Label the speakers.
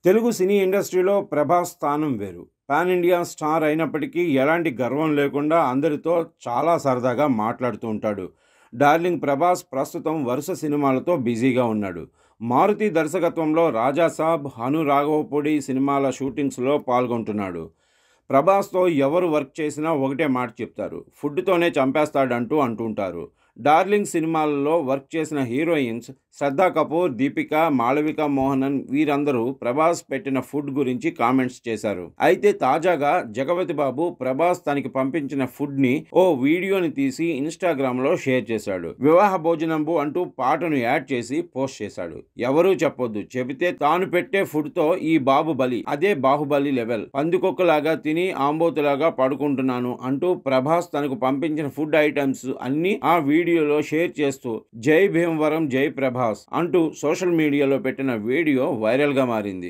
Speaker 1: తెలుగు సినీ ఇండస్ట్రీలో ప్రభాస్ స్థానం వేరు. పాన్ ఇండియా స్టార్ అయినప్పటికీ ఎలాంటి గర్వం లేకుండా అందరితో చాలా సరదాగా మాట్లాడుతూ ఉంటాడు. డార్లింగ్ ప్రభాస్ ప్రస్తుతం వరుస సినిమాలతో బిజీగా ఉన్నాడు. మారుతి దర్శకత్వంలో రాజాసాబ్, హను రాఘవపూడి సినిమాల షూటింగ్స్లో పాల్గొంటున్నాడు. ప్రభాస్తో ఎవరు వర్క్ చేసినా ఒకటే మాట చెప్తారు, ఫుడ్తోనే చంపేస్తాడంటూ అంటుంటారు. డార్లింగ్ సినిమాలలో వర్క్ చేసిన హీరోయిన్స్ శ్రద్ధా కపూర్, దీపిక, మాళవిక మోహనన్ వీరందరూ ప్రభాస్ పెట్టిన ఫుడ్ గురించి కామెంట్స్ చేశారు. అయితే తాజాగా జగపతి బాబు ప్రభాస్ తనకి పంపించిన ఫుడ్ని ఓ వీడియోని తీసి ఇన్స్టాగ్రామ్లో షేర్ చేశాడు. వివాహ భోజనంబు అంటూ పాటను యాడ్ చేసి పోస్ట్ చేశాడు. ఎవరూ చెప్పొద్దు, చెబితే తాను పెట్టే ఫుడ్తో ఈ బాబు బలి, అదే బాహుబలి లెవెల్, పందికొక్కలాగా తిని ఆంబోతులాగా పడుకుంటున్నాను అంటూ ప్రభాస్ తనకు పంపించిన ఫుడ్ ఐటమ్స్ అన్ని ఆ వీడియోలో షేర్ చేస్తూ జై భీమవరం, జై ప్రభాస్ అంటూ సోషల్ మీడియాలో పెట్టిన వీడియో వైరల్గా మారింది.